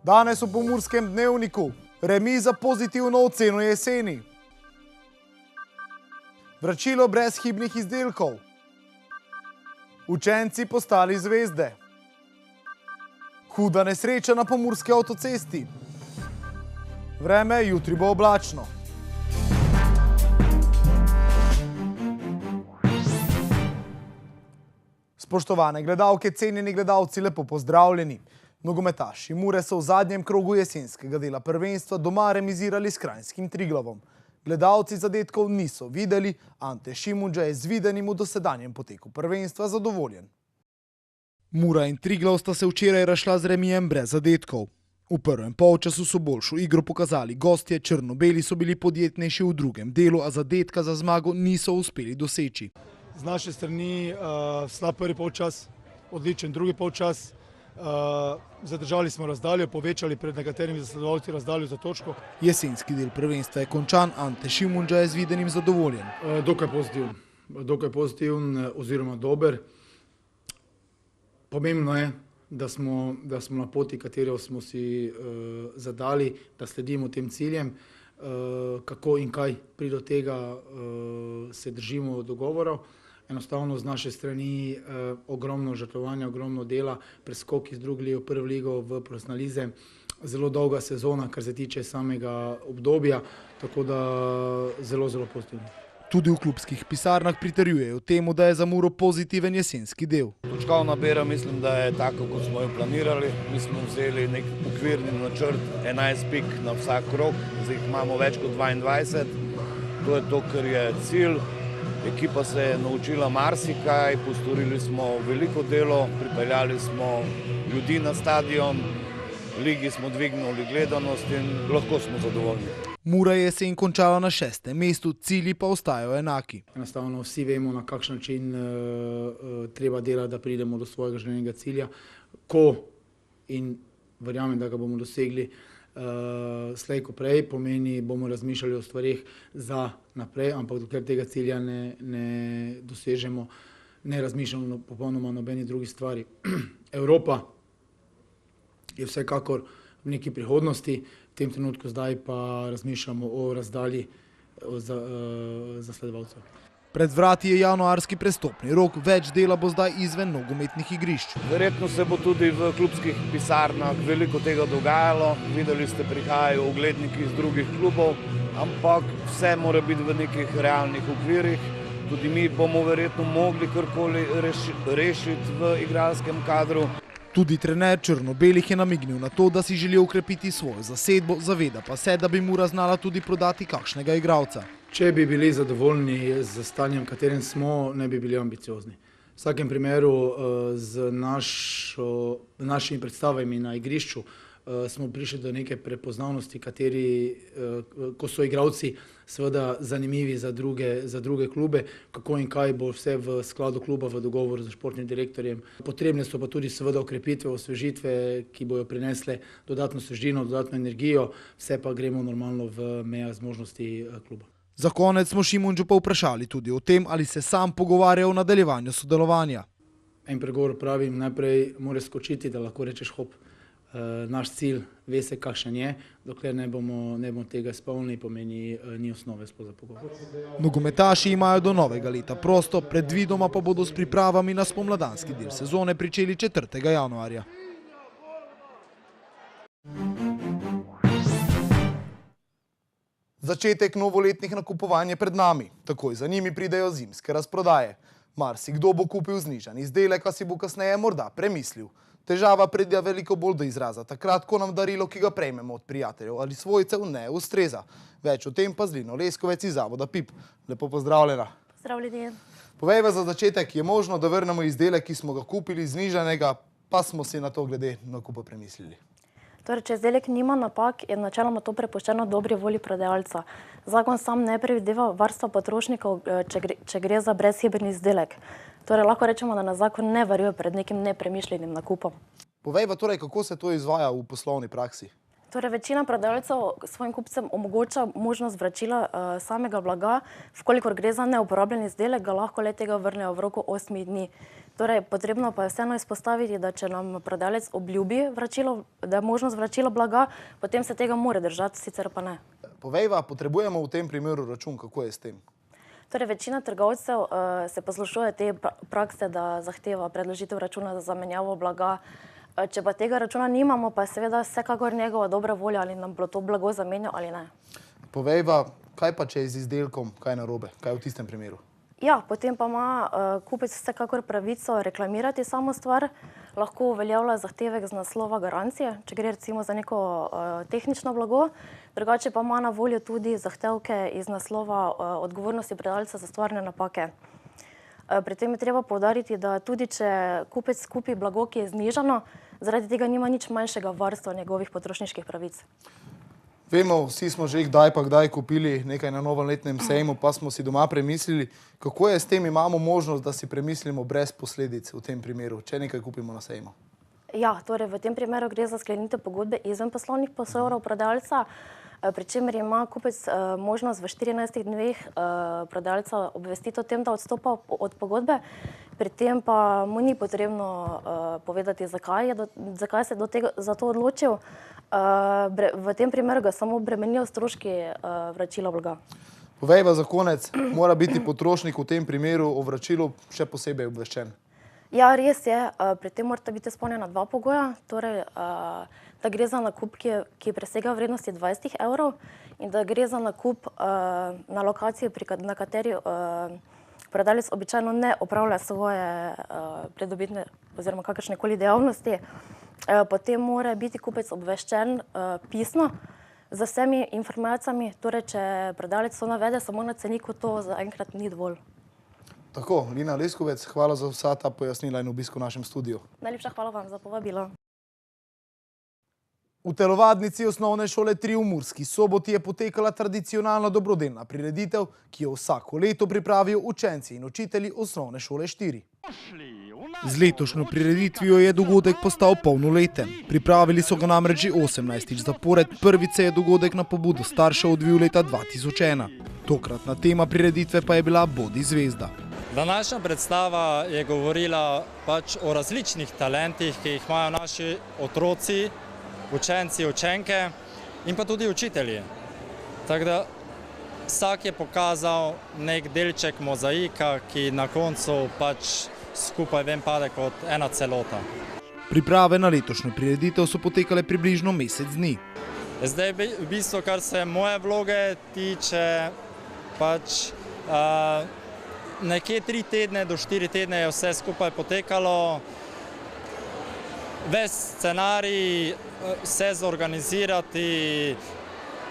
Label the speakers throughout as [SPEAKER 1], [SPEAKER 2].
[SPEAKER 1] Danes v Pomurskem dnevniku. Remiza pozitivno oceno jeseni. Vračilo brezhibnih izdelkov. Učenci postali zvezde. Huda nesreča na pomurski avtocesti. Vreme jutri bo oblačno. Spoštovane gledalke, cenjeni gledalci, lepo pozdravljeni. Nogometaši Mure so v zadnjem krogu jesenskega dela prvenstva doma remizirali s kranjskim Triglavom. Gledalci zadetkov niso videli, Ante Šimundža je z videnim v dosedanjem poteku prvenstva zadovoljen. Mura in Triglav sta se včeraj razšla z remijem brez zadetkov. V prvem polčasu so boljšo igro pokazali gostje, črno-beli so bili podjetnejši v drugem delu, a zadetka za zmago niso uspeli doseči.
[SPEAKER 2] Z naše strani slab prvi polčas, odličen drugi polčas. Zadržali smo razdaljo, povečali pred nekaterimi zasledovalci razdaljo za točko.
[SPEAKER 1] Jesenski del prvenstva je končan, Ante Šimundža je z videnim zadovoljen.
[SPEAKER 2] Dokaj pozitiven oziroma dober. Pomembno je, da smo na poti, katero smo si zadali, da sledimo tem ciljem. Kako in kaj pride do tega, se držimo dogovorov. Enostavno z naše strani ogromno žrtvovanja, ogromno dela, preskok iz druge lige v prvo ligo v profesionalizem. Zelo dolga sezona, kar se tiče samega obdobja, tako da zelo pozitivno.
[SPEAKER 1] Tudi v klubskih pisarnah pritrjujejo temu, da je za Muro pozitiven jesenski del.
[SPEAKER 3] Točkovna bera mislim, da je tako, kot smo jo planirali. Mi smo vzeli nek okvirni načrt, 11 pik na vsak krog, zdaj jih imamo več kot 22. To je to, kar je cilj. Ekipa se je naučila marsikaj, postorili smo veliko delo, pripeljali smo ljudi na stadion, ligi smo dvignili gledanost in lahko smo zadovoljni.
[SPEAKER 1] Mura je jesen končala na 6. mestu, cilji pa ostajajo enaki.
[SPEAKER 2] Enostavno vsi vemo, na kakšen način treba delati, da pridemo do svojega željenega cilja. Ko in verjamem, da ga bomo dosegli slej ko prej, pomeni, bomo razmišljali o stvarih za naprej, ampak dokler tega cilja ne dosežemo, ne razmišljamo popolnoma o nobeni drugi stvari. Evropa je vsekakor v neki prihodnosti, v tem trenutku zdaj pa razmišljamo o razdalji zasledovalcev.
[SPEAKER 1] Pred vrati je januarski prestopni rok, več dela bo zdaj izven nogometnih igrišč.
[SPEAKER 3] Verjetno se bo tudi v klubskih pisarnah veliko tega dogajalo. Videli ste, prihajajo ugledniki iz drugih klubov, ampak vse mora biti v nekih realnih okvirih. Tudi mi bomo verjetno mogli karkoli rešiti v igralskem kadru.
[SPEAKER 1] Tudi trener črno-belih je namignil na to, da si želi okrepiti svojo zasedbo, zaveda pa se, da bi Mura znala tudi prodati kakšnega igralca.
[SPEAKER 2] Če bi bili zadovoljni z stanjem, v katerem smo, ne bi bili ambiciozni. V vsakem primeru z našimi predstavami na igrišču smo prišli do neke prepoznavnosti, ko so igralci seveda zanimivi za druge klube, kako in kaj bo vse v skladu kluba v dogovoru z športnim direktorjem. Potrebne so pa tudi seveda okrepitve, osvežitve, ki bojo prinesle dodatno svežino, dodatno energijo, vse pa gremo normalno v mejah zmožnosti kluba.
[SPEAKER 1] Za konec smo Šimundžu pa vprašali tudi o tem, ali se sam pogovarja o nadaljevanju sodelovanja.
[SPEAKER 2] En pregovor pravim, najprej mora skočiti, da lahko rečeš hop. Naš cilj, ve se kakšen je, dokler ne bomo tega izpolnili, pomeni ni osnove sploh za pogovor.
[SPEAKER 1] Nogometaši imajo do novega leta prosto, predvidoma pa bodo s pripravami na spomladanski del sezone pričeli 4. januarja. Začetek novoletnih nakupovanj je pred nami. Takoj za njimi pridejo zimske razprodaje. Marsikdo bo kupil znižan izdelek, a si bo kasneje morda premislil. Težava pride veliko bolj do izraza takrat, ko nam darilo, ki ga prejmemo od prijateljev ali svojcev, ne ustreza. Več o tem pa z Lino Leskovec iz zavoda PIP. Lepo pozdravljena.
[SPEAKER 4] Pozdravljeni.
[SPEAKER 1] Povejva za začetek, je možno, da vrnemo izdelek, ki smo ga kupili znižanega, pa smo si na to glede nakupa premislili?
[SPEAKER 4] Torej, če izdelek nima napak, je načeloma to prepuščeno dobri volji prodajalca. Zakon sam ne predvideva varstva potrošnikov, če gre za brezhiben izdelek. Torej, lahko rečemo, da nas zakon ne varuje pred nekim nepremišljenim nakupom.
[SPEAKER 1] Povejva torej, kako se to izvaja v poslovni praksi?
[SPEAKER 4] Torej, večina prodajalcev svojim kupcem omogoča možnost vračila samega blaga, vkolikor gre za neuporabljen izdelek, ga lahko le-tega vrnejo v roku 8 dni. Torej, potrebno pa je vseeno izpostaviti, da če nam prodajalec obljubi vračilo, da je možnost vračila blaga, potem se tega mora držati, sicer pa ne.
[SPEAKER 1] Povejva, potrebujemo v tem primeru račun, kako je s tem?
[SPEAKER 4] Torej, večina trgovcev se poslušuje te prakse, da zahteva predložitev računa za zamenjavo blaga. Če pa tega računa nimamo, pa je seveda vsekakor njegova dobra volja, ali nam bilo to blago zamenjal ali ne.
[SPEAKER 1] Povejva, kaj pa če je z izdelkom kaj narobe, kaj v tistem primeru?
[SPEAKER 4] Ja, potem pa ima kupec vsekakor pravico reklamirati samo stvar, lahko uveljavlja zahtevek z naslova garancije, če gre recimo za neko tehnično blago, drugače pa ima na voljo tudi zahtevke iz naslova odgovornosti prodajalca za stvarne napake. Pri tem je treba poudariti, da tudi če kupec kupi blago, ki je znižano, zaradi tega nima nič manjšega varstva njegovih potrošniških pravic.
[SPEAKER 1] Vemo, vsi smo že kdaj pa kdaj kupili nekaj na novoletnem sejmu, pa smo si doma premislili, kako je s tem, imamo možnost, da si premislimo brez posledic v tem primeru, če nekaj kupimo na sejmu.
[SPEAKER 4] Ja, torej v tem primeru gre za sklenitev pogodbe izven poslovnih pogovorov prodajalca, pri čemer ima kupec možnost v 14 dneh prodajalca obvestiti o tem, da odstopa od pogodbe, pri tem pa mu ni potrebno povedati, zakaj se za to odločil. V tem primeru ga samo bremenijo stroški vračila blaga.
[SPEAKER 1] Povejva za konec, mora biti potrošnik v tem primeru o vračilu še posebej obveščen.
[SPEAKER 4] Ja, res je. Pri tem morata biti izpolnjena dva pogoja. Torej, da gre za nakup, ki presega vrednosti 20 evrov in da gre za nakup na lokaciji, na kateri prodajalec običajno ne opravlja svoje pridobitne oziroma kakršnekoli dejavnosti. Potem mora biti kupec obveščen pisno z vsemi informacijami. Torej, če prodajalec to navede samo na ceniku, to zaenkrat ni dovolj.
[SPEAKER 1] Tako, Lina Leskovec, hvala za vsa ta pojasnila in obisk v našem studiu.
[SPEAKER 4] Najlepša hvala vam za povabilo.
[SPEAKER 1] V telovadnici osnovne šole 3 v Murski Soboti je potekala tradicionalna dobrodelna prireditev, ki jo vsako leto pripravijo učenci in učitelji osnovne šole 4. Z letošnjo prireditvijo je dogodek postal polnoleten. Pripravili so ga namreč že 18. zapored, prvič se je dogodek na pobudo staršev odvil leta 2001. Tokratna tema prireditve pa je bila Bodi zvezda.
[SPEAKER 5] Današnja predstava je govorila pač o različnih talentih, ki jih imajo naši otroci, učenci, učenke in pa tudi učitelji. Tako da vsak je pokazal nek delček mozaika, ki na koncu pač skupaj ven pade kot ena celota.
[SPEAKER 1] Priprave na letošnjo prireditev so potekale približno mesec dni.
[SPEAKER 5] Zdaj v bistvu, kar se moje vloge tiče, pač nekje 3 tedne do 4 tedne je vse skupaj potekalo. Ves scenarij, vse zorganizirati.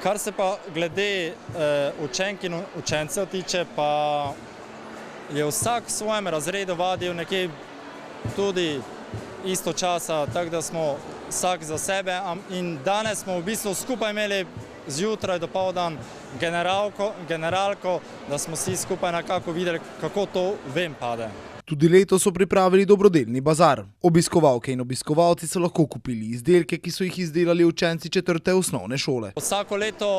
[SPEAKER 5] Kar se pa glede učenk in učencev tiče, pa je vsak v svojem razredu vadil nekje tudi isto časa, tako da smo vsak za sebe. In danes smo v bistvu skupaj imeli zjutraj do poldan generalko, da smo vsi skupaj nekako videli, kako to ven pade.
[SPEAKER 1] Tudi letos so pripravili dobrodelni bazar. Obiskovalke in obiskovalci so lahko kupili izdelke, ki so jih izdelali učenci 4. osnovne šole.
[SPEAKER 5] Vsako leto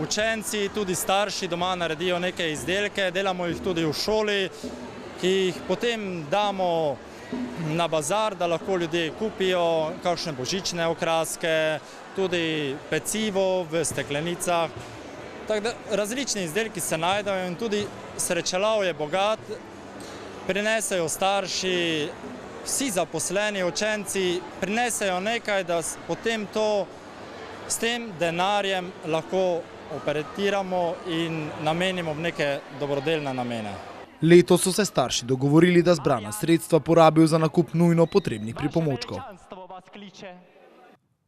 [SPEAKER 5] učenci, tudi starši doma naredijo neke izdelke, delamo jih tudi v šoli, ki jih potem damo na bazar, da lahko ljudje kupijo kakšne božične okraske, tudi pecivo v steklenicah. Tako da različni izdelki se najdejo in tudi srečelov je bogat. Prinesejo starši, vsi zaposleni učenci, prinesejo nekaj, da potem to s tem denarjem lahko operatiramo in namenimo v neke dobrodelne namene.
[SPEAKER 1] Letos so se starši dogovorili, da zbrana sredstva porabijo za nakup nujno potrebnih pripomočkov.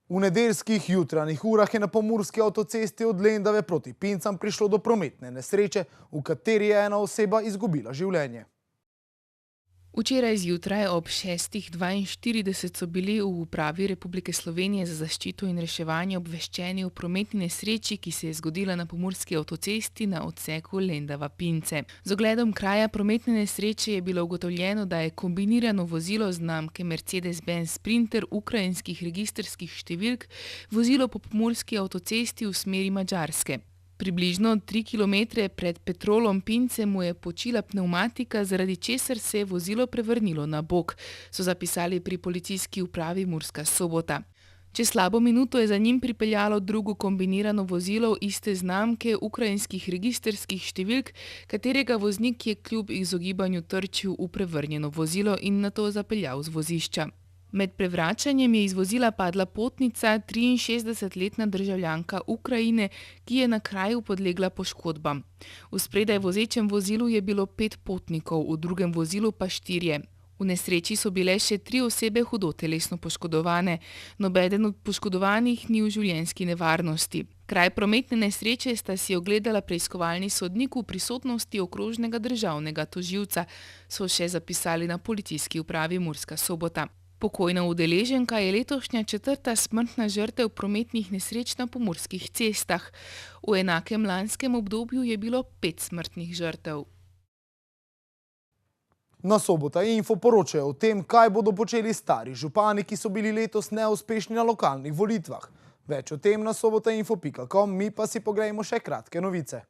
[SPEAKER 1] V nedeljskih jutranjih urah je na pomurski avtocesti od Lendave proti Pincam prišlo do prometne nesreče, v kateri je ena oseba izgubila življenje.
[SPEAKER 6] Včeraj zjutraj ob 6:42 so bili v Upravi Republike Slovenije za zaščito in reševanje obveščeni o prometni nesreči, ki se je zgodila na pomurski avtocesti na odseku Lendava-Pince. Z ogledom kraja prometne nesreče je bilo ugotovljeno, da je kombinirano vozilo znamke Mercedes-Benz Sprinter ukrajinskih registrskih številk vozilo po pomurski avtocesti v smeri Madžarske. Približno 3 kilometre pred Petrolom Pince mu je počila pnevmatika, zaradi česar se je vozilo prevrnilo na bok, so zapisali pri policijski upravi Murska Sobota. Čez slabo minuto je za njim pripeljalo drugo kombinirano vozilo iste znamke ukrajinskih registrskih številk, katerega voznik je kljub izogibanju trčil v prevrnjeno vozilo in nato zapeljal z vozišča. Med prevračanjem je iz vozila padla potnica, 63-letna državljanka Ukrajine, ki je na kraju podlegla poškodbam. V spredaj vozečem vozilu je bilo 5 potnikov, v drugem vozilu pa 4. V nesreči so bile še 3 osebe hudo telesno poškodovane. Nobeden od poškodovanih ni v življenjski nevarnosti. Kraj prometne nesreče sta si ogledala preiskovalni sodnik v prisotnosti okrožnega državnega tožilca, so še zapisali na policijski upravi Murska Sobota. Pokojna udeleženka je letošnja 4. smrtna žrtev prometnih nesreč na pomurskih cestah. V enakem lanskem obdobju je bilo 5 smrtnih žrtev.
[SPEAKER 1] Na Sobota Info poročajo o tem, kaj bodo počeli stari župani, ki so bili letos neuspešni na lokalnih volitvah. Več o tem na sobotainfo.com, mi pa si poglejmo še kratke novice.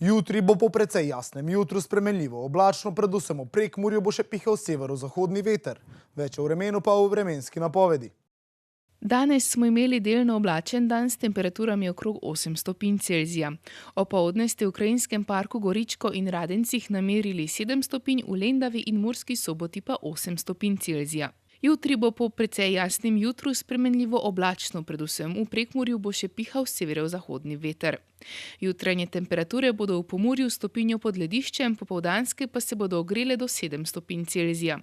[SPEAKER 1] Jutri bo po precej jasnem jutru spremenljivo oblačno, predvsem v Prekmurju bo še pihal severozahodni veter. Več o vremenu pa v vremenski napovedi.
[SPEAKER 6] Danes smo imeli delno oblačen dan s temperaturami okrog 8 stopinj Celzija. Opoldne ste v Krajinskem parku Goričko in Radencih namerili 7 stopinj, v Lendavi in Murski Soboti pa 8 stopinj Celzija. Jutri bo po precej jasnem jutru spremenljivo oblačno, predvsem v Prekmurju bo še pihal severozahodni veter. Jutranje temperature bodo v Pomurju stopinjo pod lediščem, popoldanske pa se bodo ogrele do 7 stopinj Celzija.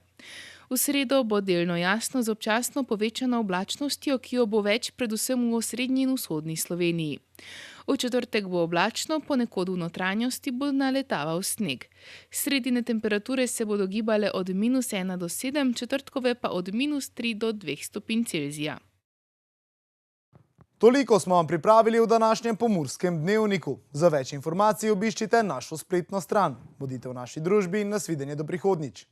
[SPEAKER 6] V sredo bo delno jasno z občasno povečano oblačnostjo, ki jo bo več predvsem v osrednji in vzhodni Sloveniji. V četrtek bo oblačno, ponekod v notranjosti bo naletaval sneg. Sredine temperature se bodo gibale od -1 do 7, četrtkove pa od -3 do 2 stopinj Celzija.
[SPEAKER 1] Toliko smo vam pripravili v današnjem Pomurskem dnevniku. Za več informacij obiščite našo spletno stran. Bodite v naši družbi in nasvidenje do prihodnjič.